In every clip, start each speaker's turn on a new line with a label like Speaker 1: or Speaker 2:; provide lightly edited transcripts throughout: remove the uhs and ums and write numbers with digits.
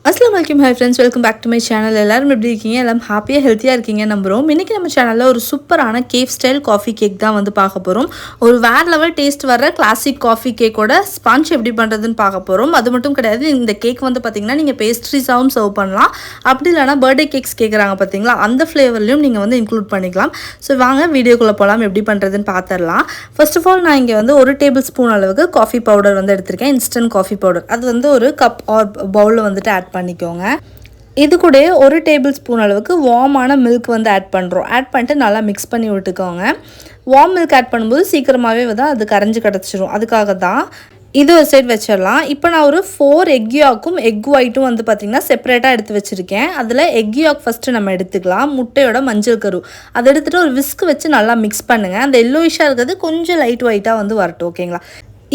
Speaker 1: अस्सलाम वालेकुम hi friends welcome back to my channel. எல்லாரும் எப்படி இருக்கீங்க? எல்லாம் ஹாப்பியாக ஹெல்த்தியாக இருக்கீங்க நம்புகிறோம். இன்றைக்கி நம்ம சேனலில் ஒரு சூப்பரான கேஃப் ஸ்டைல் காஃபி கேக் தான் வந்து பார்க்க போகிறோம். ஒரு வேறு லெவல் டேஸ்ட் வர கிளாசிக் காஃபி கேக்கோட ஸ்பான்ச் எப்படி பண்ணுறதுன்னு பார்க்க போகிறோம். அது மட்டும் கிடையாது, இந்த கேக் வந்து பார்த்திங்கன்னா நீங்கள் பேஸ்ட்ரிஸாகவும் சர்வ் பண்ணலாம். அப்படி இல்லைனா பர்த்டே கேக்ஸ் கேட்குறாங்க பார்த்தீங்களா, அந்த ஃப்ளேவர்லையும் நீங்கள் வந்து இன்க்ளூட் பண்ணிக்கலாம். ஸோ வாங்க வீடியோக்குள்ளே போகலாம், எப்படி பண்ணுறதுன்னு பார்த்துடலாம். ஃபர்ஸ்ட் ஆஃப் ஆல் நான் இங்கே வந்து 1 டேபிள் ஸ்பூன் அளவுக்கு காஃபி பவுடர் வந்து எடுத்திருக்கேன். இன்ஸ்டன்ட் காஃபி பவுடர் அது வந்து ஒரு கப் ஆர் பவுலில் வந்துட்டு ஆட் பண்ணிக்கோங்க. இது கூட 1 டேபிள் ஸ்பூன் அளவுக்கு வார்மான மில்க் வந்து ஆட் பண்ணுறோம். ஆட் பண்ணிட்டு நல்லா மிக்ஸ் பண்ணி விட்டுக்கோங்க. வார்ம் மில்க் ஆட் பண்ணும்போது சீக்கிரமாகவே வந்து அது கரைஞ்சி கிடச்சிரும். அதுக்காக தான் இது ஒரு சைட் வச்சிடலாம். இப்போ நான் ஒரு 4 எக் யாக்கும் எக் ஒயிட்டும் வந்து பார்த்திங்கன்னா செப்பரேட்டாக எடுத்து வச்சுருக்கேன். அதில் எக் யாக் ஃபஸ்ட்டு நம்ம எடுத்துக்கலாம். முட்டையோட மஞ்சள் கரு அதை எடுத்துகிட்டு ஒரு விஸ்க் வச்சு நல்லா மிக்ஸ் பண்ணுங்கள். அந்த எல்லோயிஷாக இருக்கிறது கொஞ்சம் லைட் ஒயிட்டாக வந்து வரட்டும். ஓகேங்களா?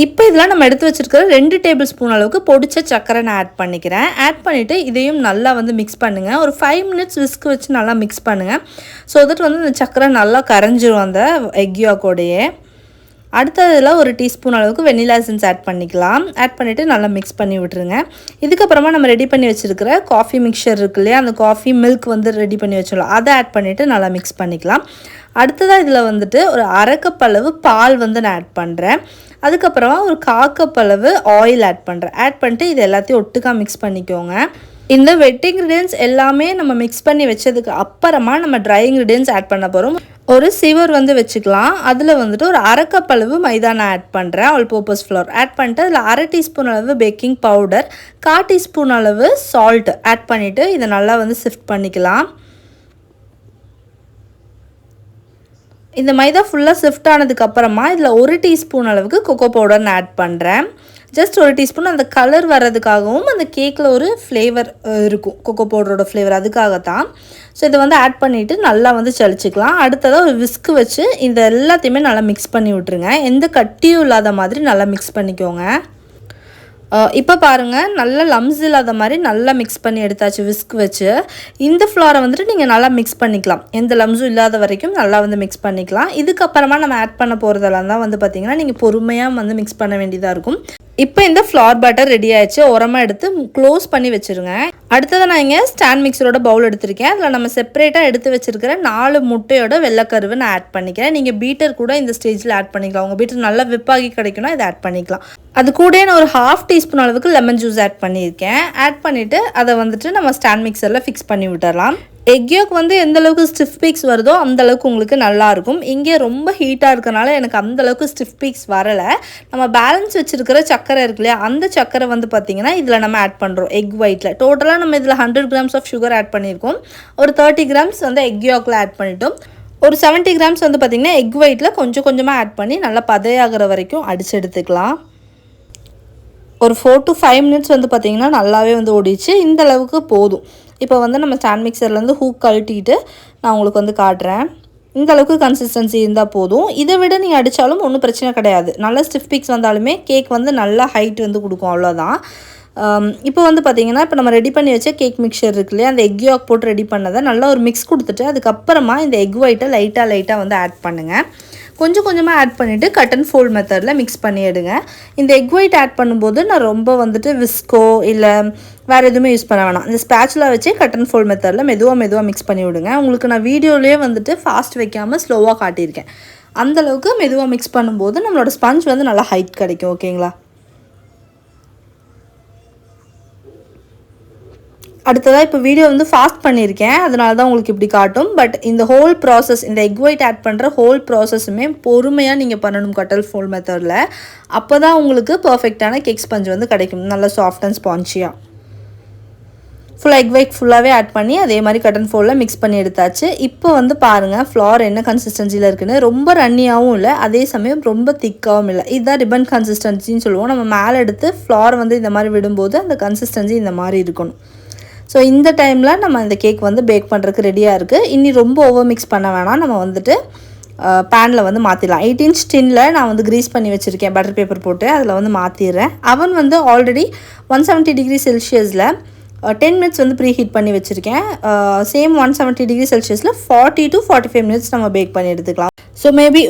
Speaker 1: இப்போ இதெல்லாம் நம்ம எடுத்து வச்சுருக்கிற 2 டேபிள் ஸ்பூன் அளவுக்கு பொடிச்ச சக்கரை நான் ஆட் பண்ணிக்கிறேன். ஆட் பண்ணிவிட்டு இதையும் நல்லா வந்து மிக்ஸ் பண்ணுங்கள். ஒரு 5 மினிட்ஸ் விஸ்க் வச்சு நல்லா மிக்ஸ் பண்ணுங்கள். ஸோ தட் வந்து இந்த சக்கரை நல்லா கரைஞ்சிரும் அந்த எக் யாக்கோடையே. அடுத்ததில் ஒரு டீஸ்பூன் அளவுக்கு வெனிலா எசன்ஸ் ஆட் பண்ணிக்கலாம். ஆட் பண்ணிவிட்டு நல்லா மிக்ஸ் பண்ணி விட்டுருங்க. இதுக்கப்புறமா நம்ம ரெடி பண்ணி வச்சுருக்கிற காஃபி மிக்சர் இருக்கு இல்லையா, அந்த காஃபி மில்க் வந்து ரெடி பண்ணி வச்சிடலாம். அதை ஆட் பண்ணிவிட்டு நல்லா மிக்ஸ் பண்ணிக்கலாம். அடுத்ததாக இதில் வந்துட்டு ஒரு 1/2 கப் அளவு பால் வந்து நான் ஆட் பண்ணுறேன். அதுக்கப்புறமா ஒரு 1/4 கப் அளவு ஆயில் ஆட் பண்ணுறேன். ஆட் பண்ணிட்டு இது எல்லாத்தையும் ஒட்டுக்காக மிக்ஸ் பண்ணிக்கோங்க. இந்த வெட் இன்க்ரீடியன்ஸ் எல்லாமே நம்ம மிக்ஸ் பண்ணி வச்சதுக்கு அப்புறமா நம்ம ட்ரை இன்க்ரீடியன்ஸ் ஆட் பண்ண போகிறோம். ஒரு சிவர் வந்து வச்சுக்கலாம். அதில் வந்துட்டு ஒரு 1/2 கப் அளவு மைதா நான் ஆட் பண்ணுறேன். ஆல் பர்பஸ் ஃப்ளோர் ஆட் பண்ணிட்டு அதில் 1/2 டீஸ்பூன் அளவு பேக்கிங் பவுடர், 1/4 டீஸ்பூன் அளவு சால்ட் ஆட் பண்ணிவிட்டு இதை நல்லா வந்து சிஃப்ட் பண்ணிக்கலாம். இந்த மைதா ஃபுல்லாக சிஃப்ட் ஆனதுக்கப்புறமா இதில் 1 டீஸ்பூன் அளவுக்கு கொக்கோ பவுடர் நான் ஆட் பண்ணுறேன். ஜஸ்ட் 1 டீஸ்பூன், அந்த கலர் வர்றதுக்காகவும் அந்த கேக்கில் ஒரு ஃப்ளேவர் இருக்கும், கொக்கோ பவுடரோட ஃப்ளேவர், அதுக்காகத்தான். ஸோ இதை வந்து ஆட் பண்ணிவிட்டு நல்லா வந்து சளிச்சிக்கலாம். அடுத்ததாக ஒரு விஸ்க் வச்சு இந்த எல்லாத்தையுமே நல்லா மிக்ஸ் பண்ணி விட்டுருங்க. எந்த கட்டியும் இல்லாத மாதிரி நல்லா மிக்ஸ் பண்ணிக்கோங்க. இப்போ பாருங்கள், நல்லா லம்ஸ் இல்லாத மாதிரி நல்லா மிக்ஸ் பண்ணி எடுத்தாச்சு விஸ்க் வச்சு. இந்த ஃப்ளாரை வந்துட்டு நீங்கள் நல்லா மிக்ஸ் பண்ணிக்கலாம். எந்த லம்ஸும் இல்லாத வரைக்கும் நல்லா வந்து மிக்ஸ் பண்ணிக்கலாம். இதுக்கப்புறமா நம்ம ஆட் பண்ண போகிறதெல்லாம் தான் வந்து பார்த்திங்கன்னா நீங்கள் பொறுமையாக வந்து மிக்ஸ் பண்ண வேண்டியதாக இருக்கும். இப்போ இந்த ஃப்ளார் பேட்டர் ரெடி ஆயிடுச்சு. உரமாக எடுத்து க்ளோஸ் பண்ணி வச்சுருங்க. அடுத்தது நான் இங்கே ஸ்டாண்ட் மிக்சரோட பவுல் எடுத்திருக்கேன். அதில் நம்ம செப்பரேட்டாக எடுத்து வச்சுருக்கிற 4 முட்டையோட வெள்ளைக்கருவை நான் ஆட் பண்ணிக்கிறேன். நீங்கள் பீட்டர் கூட இந்த ஸ்டேஜில் ஆட் பண்ணிக்கலாம். உங்கள் பீட்டர் நல்லா விப்பாகி கிடைக்குன்னா இதை ஆட் பண்ணிக்கலாம். அது கூட நான் ஒரு 1/2 டீஸ்பூன் அளவுக்கு லெமன் ஜூஸ் ஆட் பண்ணியிருக்கேன். ஆட் பண்ணிவிட்டு அதை வந்துட்டு நம்ம ஸ்டாண்ட் மிக்சரில் ஃபிக்ஸ் பண்ணி விட்டுடலாம். எக் யோக் வந்து எந்த அளவுக்கு ஸ்டிஃப் பீக்ஸ் வருதோ அந்தளவுக்கு உங்களுக்கு நல்லாயிருக்கும். இங்கே ரொம்ப ஹீட்டாக இருக்கனால எனக்கு அந்தளவுக்கு ஸ்டிஃப் பீக்ஸ் வரலை. நம்ம பேலன்ஸ் வச்சுருக்கிற சக்கரை இருக்கு இல்லையா, அந்த சக்கரை வந்து பார்த்திங்கன்னா இதில் நம்ம ஆட் பண்ணுறோம் எக் ஒயிட்டில். டோட்டலாக நம்ம இதில் 100 கிராம்ஸ் ஆஃப் சுகர் ஆட் பண்ணியிருக்கோம். ஒரு 30 கிராம்ஸ் வந்து எக் யோக்கில் ஆட் பண்ணிட்டோம். ஒரு 70 கிராம்ஸ் வந்து பார்த்திங்கன்னா எக் ஒயிட்டில் கொஞ்சம் கொஞ்சமாக ஆட் பண்ணி நல்லா பதையாகிற வரைக்கும் அடித்து எடுத்துக்கலாம். ஒரு 4 to 5 மினிட்ஸ் வந்து பார்த்திங்கன்னா நல்லாவே வந்து ஓடிச்சு. இந்த அளவுக்கு போதும். இப்போ வந்து நம்ம ஸ்டாண்ட் மிக்சர்லேருந்து ஹூக் கழட்டிட்டு நான் உங்களுக்கு வந்து காட்டுறேன். இந்த அளவுக்கு கன்சிஸ்டன்சி இருந்தால் போதும். இதை விட நீங்கள் அடித்தாலும் ஒன்றும் பிரச்சனை கிடையாது. நல்ல ஸ்டிஃப் பீக்ஸ் வந்தாலுமே கேக் வந்து நல்லா ஹைட் வந்து கொடுக்கும், அவ்வளோதான். இப்போ வந்து பார்த்திங்கன்னா இப்போ நம்ம ரெடி பண்ணி வச்ச கேக் மிக்சர் இருக்கு இல்லையா, அந்த எக் யாக் போட்டு ரெடி பண்ணதை நல்லா ஒரு மிக்ஸ் கொடுத்துட்டு அதுக்கப்புறமா இந்த எக் ஒயிட்டை லைட்டாக வந்து ஆட் பண்ணுங்கள். கொஞ்சம் கொஞ்சமாக ஆட் பண்ணிவிட்டு கட் அண்ட் ஃபோல்ட் மெத்தடில் மிக்ஸ் பண்ணி எடுங்க. இந்த எக் ஒயிட் ஆட் பண்ணும்போது நான் ரொம்ப வந்துட்டு விஸ்கோ இல்லை வேறு எதுவுமே யூஸ் பண்ண வேணாம். இந்த ஸ்பேச்சுலா வச்சு கட் அண்ட் ஃபோல்ட் மெத்தடில் மெதுவாக மிக்ஸ் பண்ணி விடுங்க. உங்களுக்கு நான் வீடியோலேயே வந்துட்டு ஃபாஸ்ட் வைக்காமல் ஸ்லோவாக காட்டியிருக்கேன். அந்தளவுக்கு மெதுவாக மிக்ஸ் பண்ணும்போது நம்மளோட ஸ்பஞ்ச் வந்து நல்லா ஹைட் கிடைக்கும். ஓகேங்களா? அடுத்ததாக இப்போ வீடியோ வந்து ஃபாஸ்ட் பண்ணியிருக்கேன், அதனால தான் உங்களுக்கு இப்படி காட்டும். பட் இந்த ஹோல் ப்ராசஸ், இந்த எக் ஒயிட் ஆட் பண்ணுற ஹோல் ப்ராசஸுமே பொறுமையாக நீங்கள் பண்ணணும் கட்டல் ஃபோல் மெத்தடில். அப்போ தான் உங்களுக்கு பர்ஃபெக்டான கேக் ஸ்பஞ்ச் வந்து கிடைக்கும், நல்லா சாஃப்ட் அண்ட் ஸ்பான்ச்சியாக. ஃபுல்லாக எக் ஒயிட் ஃபுல்லாகவே ஆட் பண்ணி அதே மாதிரி கட் அண்ட் ஃபோல்டில் மிக்ஸ் பண்ணி எடுத்தாச்சு. இப்போ வந்து பாருங்கள் ஃப்ளார் என்ன கன்சிஸ்டன்சியில் இருக்குன்னு. ரொம்ப ரன்னியாகவும் இல்லை, அதே சமயம் ரொம்ப திக்காகவும் இல்லை. இதுதான் ரிப்பன் கன்சிஸ்டன்சின்னு சொல்லுவோம். நம்ம மேலே எடுத்து ஃப்ளார் வந்து இந்த மாதிரி விடும்போது அந்த கன்சிஸ்டன்சி இந்த மாதிரி இருக்கணும். ஸோ இந்த டைமில் நம்ம இந்த கேக் வந்து பேக் பண்ணுறதுக்கு ரெடியாக இருக்குது. இன்னி ரொம்ப ஓவர் மிக்ஸ் பண்ண வேணாம். நம்ம வந்துட்டு பேனில் வந்து மாற்றிடலாம். 8 inch டின்னில் நான் வந்து க்ரீஸ் பண்ணி வச்சுருக்கேன், பட்டர் பேப்பர் போட்டு அதில் வந்து மாற்றிடுறேன். அவன் வந்து ஆல்ரெடி 170 டிகிரி செல்சியஸில் 10 மினிட்ஸ் வந்து ப்ரீ ஹீட் பண்ணி வச்சுருக்கேன். சேம் 170 டிகிரி செல்சியஸில் 40 to 45 மினிட்ஸ் நம்ம பேக் பண்ணி எடுத்துக்கலாம். ஸோ மேபி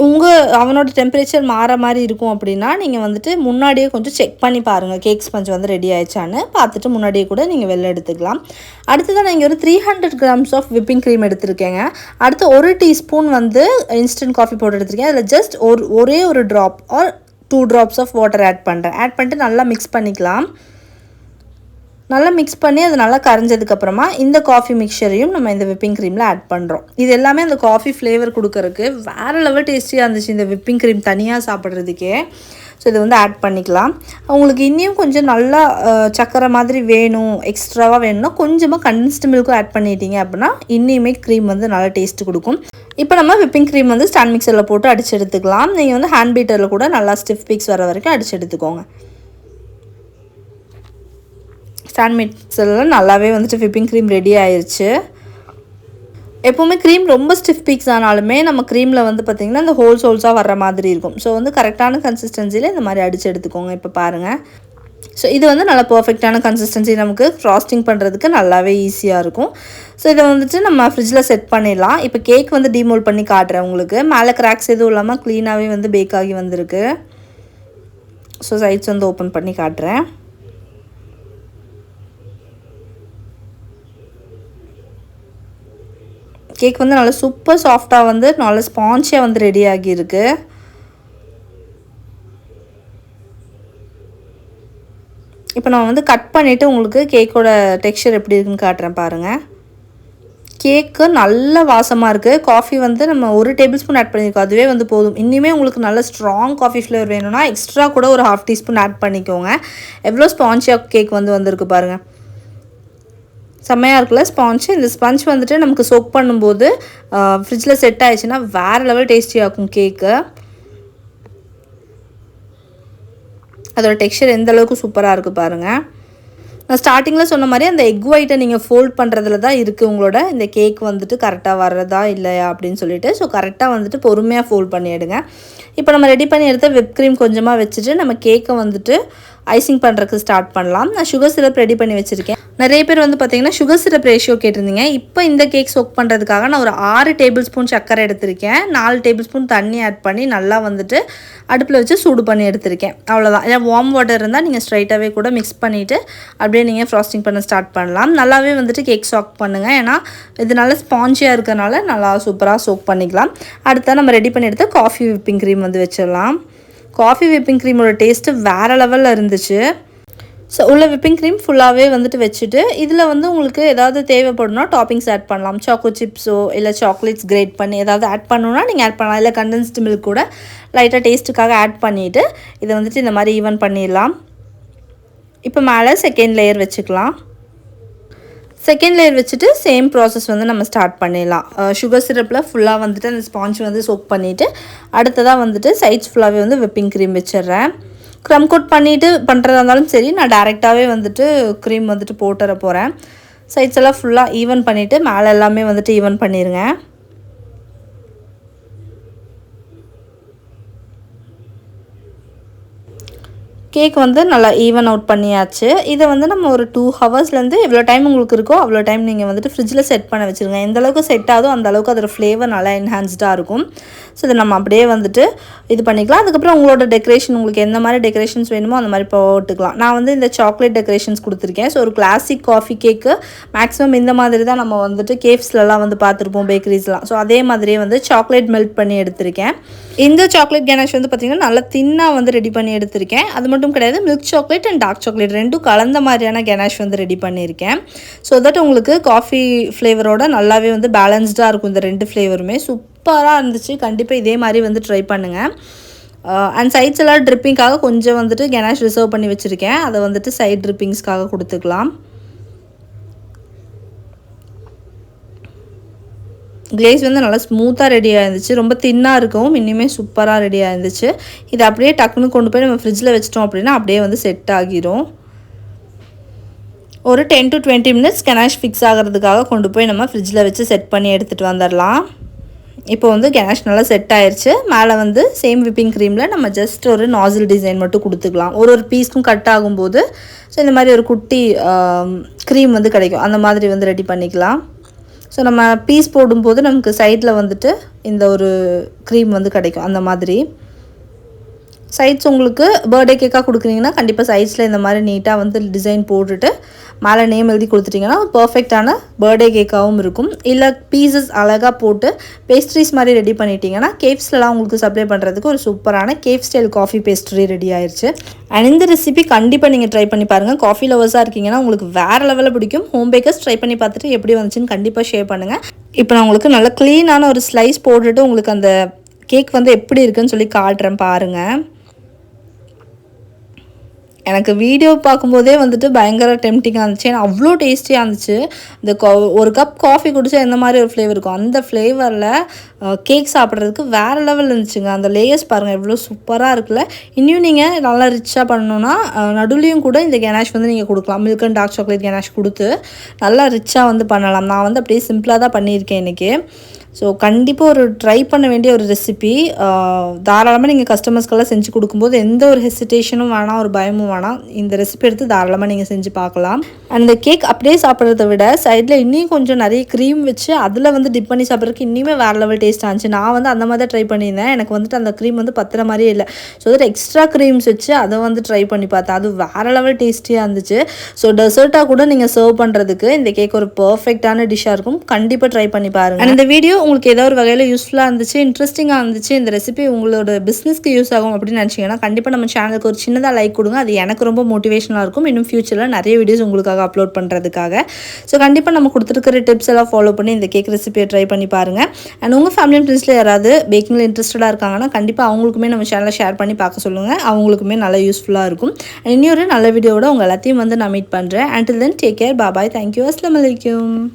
Speaker 1: அவனோட டெம்பரேச்சர் மாற மாதிரி இருக்கும் அப்படின்னா நீங்கள் வந்துட்டு முன்னாடியே கொஞ்சம் செக் பண்ணி பாருங்கள் கேக் ஸ்பஞ்ச் வந்து ரெடி ஆயிடுச்சான்னு பார்த்துட்டு முன்னாடியே கூட நீங்கள் வெளில எடுத்துக்கலாம். அடுத்ததான் நான் இங்கே ஒரு 300 grams ஆஃப் விப்பிங் க்ரீம் எடுத்திருக்கேங்க. அடுத்து 1 டீஸ்பூன் வந்து இன்ஸ்டன்ட் காஃபி பவுடர் எடுத்திருக்கேன். அதில் ஜஸ்ட் ஒரே ஒரு drop or 2 drops of water add பண்ணிட்டு நல்லா மிக்ஸ் பண்ணிக்கலாம். நல்லா மிக்ஸ் பண்ணி அது நல்லா கரைஞ்சதுக்கப்புறமா இந்த காஃபி மிக்சரையும் நம்ம இந்த விப்பிங் க்ரீமில் ஆட் பண்ணுறோம். இது எல்லாமே அந்த காஃபி ஃப்ளேவர் கொடுக்கறதுக்கு வேறு லெவல் டேஸ்டியாக இருந்துச்சு இந்த விப்பிங் க்ரீம் தனியாக சாப்பிட்றதுக்கே. ஸோ இது வந்து ஆட் பண்ணிக்கலாம். உங்களுக்கு இன்னும் கொஞ்சம் நல்லா சக்கரை மாதிரி வேணும், எக்ஸ்ட்ராவாக வேணும்னா கொஞ்சமாக கண்டென்ஸ்டு மில்க்கும் ஆட் பண்ணிட்டீங்க அப்படின்னா இன்னுமே க்ரீம் வந்து நல்லா டேஸ்ட்டு கொடுக்கும். இப்போ நம்ம விப்பிங் க்ரீம் வந்து ஸ்டாண்ட் மிக்சரில் போட்டு அடித்து எடுத்துக்கலாம். நீங்கள் வந்து ஹேண்ட் பீட்டரில் கூட நல்லா ஸ்டிஃப் பீக்ஸ் வர வரைக்கும் அடித்து எடுத்துக்கோங்க. ஸ்டாண்ட் மிக்சரில் நல்லாவே வந்துட்டு விப்பிங் க்ரீம் ரெடி ஆயிடுச்சு. எப்போவுமே க்ரீம் ரொம்ப ஸ்டிஃப் பீக்ஸ் ஆனாலுமே நம்ம க்ரீமில் வந்து பார்த்திங்கன்னா இந்த ஹோல்ஸாக வர்ற மாதிரி இருக்கும். ஸோ வந்து கரெக்டான கன்சிஸ்டன்சியில் இந்த மாதிரி அடித்து எடுத்துக்கோங்க. இப்போ பாருங்கள். ஸோ இது வந்து நல்லா பர்ஃபெக்டான கன்சிஸ்டன்சி, நமக்கு ஃப்ராஸ்டிங் பண்ணுறதுக்கு நல்லாவே ஈஸியாக இருக்கும். ஸோ இதை வந்துட்டு நம்ம ஃப்ரிட்ஜில் செட் பண்ணிடலாம். இப்போ கேக் வந்து டீமோல்ட் பண்ணி காட்டுறேன் உங்களுக்கு. மேலே கிராக்ஸ் எதுவும் இல்லாமல் க்ளீனாகவே வந்து பேக் ஆகி வந்திருக்கு. ஸோ சைட்ஸ் வந்து ஓப்பன் பண்ணி காட்டுறேன். கேக் வந்து நல்லா சூப்பர் சாஃப்டாக வந்து நல்லா ஸ்பான்ச்சியாக வந்து ரெடி ஆகியிருக்கு. இப்போ நான் வந்து கட் பண்ணிவிட்டு உங்களுக்கு கேக்கோட டெக்ஸ்சர் எப்படி இருக்குன்னு காட்டுறேன் பாருங்கள். கேக்கு நல்ல வாசமாக இருக்குது. காஃபி வந்து நம்ம 1 டேபிள் ஸ்பூன் ஆட் பண்ணியிருக்கோம், அதுவே வந்து போதும். இன்னுமே உங்களுக்கு நல்ல ஸ்ட்ராங் காஃபி ஃப்ளேவர் வேணும்னா எக்ஸ்ட்ரா கூட ஒரு 1/2 டீஸ்பூன் ஆட் பண்ணிக்கோங்க. எவ்வளோ ஸ்பான்ச்சியாக கேக் வந்து வந்திருக்கு பாருங்கள். செம்மையாக இருக்குல்ல ஸ்பான்ச்சு. இந்த ஸ்பஞ்ச் வந்துட்டு நமக்கு சோக் பண்ணும்போது ஃப்ரிட்ஜில் செட் ஆயிடுச்சுன்னா வேறு லெவல் டேஸ்டியாக இருக்கும் கேக்கு. அதோட டெக்ஸ்சர் எந்த அளவுக்கு சூப்பராக இருக்குது பாருங்கள். நான் ஸ்டார்டிங்கில் சொன்ன மாதிரி அந்த எக் ஒயிட்டை நீங்கள் ஃபோல்ட் பண்ணுறதுல தான் இருக்குது உங்களோட இந்த கேக் வந்துட்டு கரெக்டாக வர்றதா இல்லையா அப்படின்னு சொல்லிட்டு. ஸோ கரெக்டாக வந்துட்டு பொறுமையாக ஃபோல்ட் பண்ணி எடுங்க. இப்போ நம்ம ரெடி பண்ணி எடுத்த விப் க்ரீம் கொஞ்சமாக வச்சுட்டு நம்ம கேக்கை வந்துட்டு ஐசிங் பண்ணுறதுக்கு ஸ்டார்ட் பண்ணலாம். நான் சுகர் சிரப் ரெடி பண்ணி வச்சுருக்கேன். நிறைய பேர் வந்து பார்த்திங்கன்னா சுகர் சிரப் ரேஷியோ கேட்டிருந்தீங்க. இப்போ இந்த கேக் சோக் பண்ணுறதுக்காக நான் ஒரு 6 டேபிள் ஸ்பூன் சர்க்கரை எடுத்திருக்கேன். 4 டேபிள் ஸ்பூன் தண்ணி ஆட் பண்ணி நல்லா வந்துட்டு அடுப்பில் வச்சு சூடு பண்ணி எடுத்திருக்கேன். அவ்வளோதான். ஏன்னா வார்ம் வாட்டர் இருந்தால் நீங்கள் ஸ்ட்ரைட்டாகவே கூட மிக்ஸ் பண்ணிவிட்டு அப்படியே நீங்கள் ஃப்ராஸ்டிங் பண்ண ஸ்டார்ட் பண்ணலாம். நல்லாவே வந்துட்டு கேக் சோக் பண்ணுங்கள். ஏன்னா இது நல்லா ஸ்பான்ச்சியாக இருக்கிறனால நல்லா சூப்பராக சோக் பண்ணிக்கலாம். அடுத்தா நம்ம ரெடி பண்ணி எடுத்து காஃபி விப்பிங் க்ரீம் வந்து வச்சிடலாம். காஃபி விப்பிங் க்ரீமோட டேஸ்ட்டு வேறு லெவலில் இருந்துச்சு. ஸோ உள்ள விப்பிங் க்ரீம் ஃபுல்லாகவே வந்துட்டு வச்சுட்டு இதில் வந்து உங்களுக்கு ஏதாவது தேவைப்படுனா டாப்பிங்ஸ் ஆட் பண்ணலாம். சாக்கோ சிப்ஸோ இல்லை சாக்லேட்ஸ் கிரேட் பண்ணி ஏதாவது ஆட் பண்ணணுன்னா நீங்கள் ஆட் பண்ணலாம். இல்லை கண்டென்ஸ்டு மில்க் கூட லைட்டாக டேஸ்ட்டுக்காக ஆட் பண்ணிவிட்டு இதை வந்துட்டு இந்த மாதிரி ஈவன் பண்ணிடலாம். இப்போ மேலே செகண்ட் லேயர் வச்சுக்கலாம். செகண்ட் லேயர் வச்சுட்டு சேம் ப்ராசஸ் வந்து நம்ம ஸ்டார்ட் பண்ணிடலாம். சுகர் சிரப்பில் ஃபுல்லாக வந்துட்டு அந்த ஸ்பாஞ்ச் வந்து சோக் பண்ணிவிட்டு அடுத்ததாக வந்துட்டு சைட்ஸ் ஃபுல்லாகவே வந்து விப்பிங் க்ரீம் வச்சிடுறேன். க்ரம் கோட் பண்ணிவிட்டு பண்ணுறதா இருந்தாலும் சரி, நான் டேரெக்டாகவே வந்துட்டு க்ரீம் வந்துட்டு போட்டுற போகிறேன். சைட்ஸ் எல்லாம் ஃபுல்லாக ஈவன் பண்ணிவிட்டு மேலே எல்லாமே வந்துட்டு ஈவன் பண்ணிடுங்க. கேக் வந்து நல்லா ஈவன் அவுட் பண்ணியாச்சு. இதை வந்து நம்ம ஒரு 2 ஹவர்ஸ்லேருந்து எவ்வளோ டைம் உங்களுக்கு இருக்கோ அவ்வளோ டைம் நீங்கள் வந்துட்டு ஃப்ரிட்ஜில் செட் பண்ண வச்சுருங்க. எந்த அளவுக்கு செட் ஆகுதோ அந்த அளவுக்கு அதோட ஃப்ளேவர் நல்லா என்ஹான்ஸ்டாக இருக்கும். ஸோ இதை நம்ம அப்படியே வந்துட்டு இது பண்ணிக்கலாம். அதுக்கப்புறம் உங்களோட டெக்கரேஷன் உங்களுக்கு எந்த மாதிரி டெக்கரேஷன்ஸ் வேணுமோ அந்த மாதிரி போட்டுக்கலாம். நான் வந்து இந்த சாக்லேட் டெக்கரேஷன்ஸ் கொடுத்துருக்கேன். ஸோ ஒரு கிளாசிக் காஃபி கேக்கு மேக்ஸிமம் இந்த மாதிரி தான் நம்ம வந்துட்டு கேஃப்ஸ்லலாம் வந்து பார்த்துருப்போம், பேக்கரிஸ்லாம். ஸோ அதே மாதிரியே வந்து சாக்லேட் மெல்ட் பண்ணி எடுத்திருக்கேன். இந்த சாக்லேட் கேனாஷ் வந்து பார்த்திங்கன்னா நல்லா தின்னாக வந்து ரெடி பண்ணி எடுத்திருக்கேன். அது மட்டும் கிடையாது, milk chocolate and dark chocolate ரெண்டும் கலந்த மாதிரியான கேனாஷ் வந்து ரெடி பண்ணியிருக்கேன். ஸோ தட் உங்களுக்கு காஃபி ஃப்ளேவரோட நல்லாவே வந்து பேலன்ஸ்டாக இருக்கும். இந்த 2 ஃப்ளேவருமே சூப்பராக இருந்துச்சு. கண்டிப்பாக இதே மாதிரி வந்து ட்ரை பண்ணுங்கள். அண்ட் சைட்ஸ் எல்லாம் ட்ரிப்பிங்காக கொஞ்சம் வந்துட்டு கேனாஷ் ரிசர்வ் பண்ணி வச்சுருக்கேன். அதை வந்துட்டு சைட் ட்ரிப்பிங்ஸ்க்காக கொடுத்துக்கலாம். கிளேஸ் வந்து நல்லா ஸ்மூத்தாக ரெடியாக இருந்துச்சு. ரொம்ப தின்னாக இருக்கவும் இன்னுமே சூப்பராக ரெடியாக இருந்துச்சு. இதை அப்படியே டக்குன்னு கொண்டு போய் நம்ம ஃப்ரிட்ஜில் வச்சிட்டோம் அப்படின்னா அப்படியே வந்து செட் ஆகிரும். ஒரு 10 to 20 மினிட்ஸ் கெனாஷ் ஃபிக்ஸ் ஆகிறதுக்காக கொண்டு போய் நம்ம ஃப்ரிட்ஜில் வச்சு செட் பண்ணி எடுத்துகிட்டு வந்துடலாம். இப்போ வந்து கெனாஷ் நல்லா செட் ஆயிடுச்சு. மேலே வந்து சேம் விப்பிங் க்ரீமில் நம்ம ஜஸ்ட் ஒரு நாசில் டிசைன் மட்டும் கொடுத்துக்கலாம். ஒரு பீஸ்க்கும் கட் ஆகும்போது ஸோ இந்த மாதிரி ஒரு குட்டி க்ரீம் வந்து கிடைக்கும். அந்த மாதிரி வந்து ரெடி பண்ணிக்கலாம். ஸோ நம்ம பீஸ் போடும்போது நமக்கு சைடில் வந்துட்டு இந்த ஒரு க்ரீம் வந்து கிடைக்கும். அந்த மாதிரி சைட்ஸ் உங்களுக்கு பர்த்டே கேக்காக கொடுக்குறீங்கன்னா கண்டிப்பாக சைட்ஸில் இந்த மாதிரி நீட்டாக வந்து டிசைன் போட்டுட்டு மேலே நேம் எழுதி கொடுத்துட்டிங்கன்னா பர்ஃபெக்டான பர்த்டே கேக்காகவும் இருக்கும். இல்லை பீசஸ் அழகாக போட்டு பேஸ்ட்ரீஸ் மாதிரி ரெடி பண்ணிட்டீங்கன்னா கேஃப்ஸ்லாம் உங்களுக்கு சப்ளை பண்ணுறதுக்கு ஒரு சூப்பரான cafe style coffee pastry ready ஆயிடுச்சு. அண்ட் இந்த ரெசிபி கண்டிப்பாக நீங்கள் ட்ரை பண்ணி பாருங்கள். காஃபி லவர்ஸாக இருக்கீங்கன்னா உங்களுக்கு வேறு லெவலில் பிடிக்கும். ஹோம் பேக்கர்ஸ் ட்ரை பண்ணி பார்த்துட்டு எப்படி வந்துச்சுன்னு கண்டிப்பாக ஷேர் பண்ணுங்கள். இப்போ நான் உங்களுக்கு நல்ல க்ளீனான ஒரு ஸ்லைஸ் போட்டுட்டு உங்களுக்கு அந்த கேக் வந்து எப்படி இருக்குன்னு சொல்லி காட்டுறேன் பாருங்கள். எனக்கு வீடியோ பார்க்கும்போதே வந்துட்டு பயங்கர டெம்டிங்காக இருந்துச்சு. ஏன்னா அவ்வளோ டேஸ்டியாக இருந்துச்சு. இந்த ஒரு கப் காஃபி குடித்தா எந்த மாதிரி ஒரு ஃப்ளேவர் இருக்கும், அந்த ஃப்ளேவரில் கேக் சாப்பிட்றதுக்கு வேறு லெவல் இருந்துச்சுங்க. அந்த லேயர்ஸ் பாருங்கள் எவ்வளோ சூப்பராக இருக்குல்ல. இன்னும் நீங்கள் நல்லா ரிச்சாக பண்ணணுன்னா நடுவுலையும் கூட இந்த கெனாஷ் வந்து நீங்கள் கொடுக்கலாம். Milk and dark chocolate ganache கொடுத்து நல்லா ரிச்சாக வந்து பண்ணலாம். நான் வந்து அப்படியே சிம்பிளாக தான் பண்ணியிருக்கேன் இன்றைக்கி. ஸோ கண்டிப்பாக ஒரு ட்ரை பண்ண வேண்டிய ஒரு ரெசிபி. தாராளமாக நீங்கள் கஸ்டமர்ஸ்க்கெல்லாம் செஞ்சு கொடுக்கும்போது எந்த ஒரு ஹெசிடேஷனும் வேணாம், ஒரு பயமும் வேணாம். இந்த ரெசிபி எடுத்து தாராளமாக நீங்கள் செஞ்சு பார்க்கலாம். அந்த கேக் அப்படியே சாப்பிட்றத விட சைடில் இன்னும் கொஞ்சம் நிறைய க்ரீம் வச்சு அதில் வந்து டிப் பண்ணி சாப்பிட்றதுக்கு இன்னுமே வேறு லெவல் டேஸ்ட் ஆச்சு. நான் வந்து அந்த மாதிரி தான் ட்ரை பண்ணியிருந்தேன். எனக்கு வந்துட்டு அந்த க்ரீம் வந்து பத்துற மாதிரியே இல்லை. ஸோ அதில் எக்ஸ்ட்ரா க்ரீம்ஸ் வச்சு அதை வந்து ட்ரை பண்ணி பார்த்தேன். அது வேறு லெவல் டேஸ்டியாக இருந்துச்சு. ஸோ டெசர்ட்டாக கூட நீங்கள் சர்வ் பண்ணுறதுக்கு இந்த கேக் ஒரு பர்ஃபெக்டான டிஷ்ஷாக இருக்கும். கண்டிப்பாக ட்ரை பண்ணி பாருங்கள். அண்ட் இந்த வீடியோ உங்களுக்கு ஏதோ ஒரு வகையில் யூஸ்ஃபுல்லாக இருந்துச்சு, இன்ட்ரெஸ்டிங்காக இருந்துச்சு, இந்த ரெசிபி உங்களோட பிஸ்னஸ்க்கு யூஸ் ஆகும் அப்படின்னு நினச்சிங்கன்னா கண்டிப்பாக நம்ம சேனலுக்கு ஒரு சின்னதாக லைக் கொடுங்க. அது எனக்கு ரொம்ப மோட்டிவேஷனாக இருக்கும் இன்னும் ஃபியூச்சரில் நிறைய வீடியோஸ் உங்களுக்காக அப்லோட் பண்ணுறதுக்காக. ஸோ கண்டிப்பாக நம்ம கொடுத்துருக்கிற டிப்ஸ் எல்லாம் ஃபாலோ பண்ணி இந்த கேக் ரெசிபியை ட்ரை பண்ணி பாருங்கள். அண்ட் உங்கள் ஃபேமிலி அண்ட் ஃப்ரெண்ட்ஸில் யாராவது பேக்கிங்கில் இன்ட்ரெஸ்டடாக இருக்காங்கன்னா கண்டிப்பாக அவங்களுக்குமே நம்ம சேனலை ஷேர் பண்ணி பார்க்க சொல்லுங்கள். அவங்களுக்குமே நல்லா யூஸ்ஃபுல்லாக இருக்கும். இன்னொரு நல்ல வீடியோவோட உங்கள் எல்லாத்தையும் வந்து நான் மீட் பண்ணுறேன். Until then, take care. Bye bye. Thank you. Assalamu alaikum.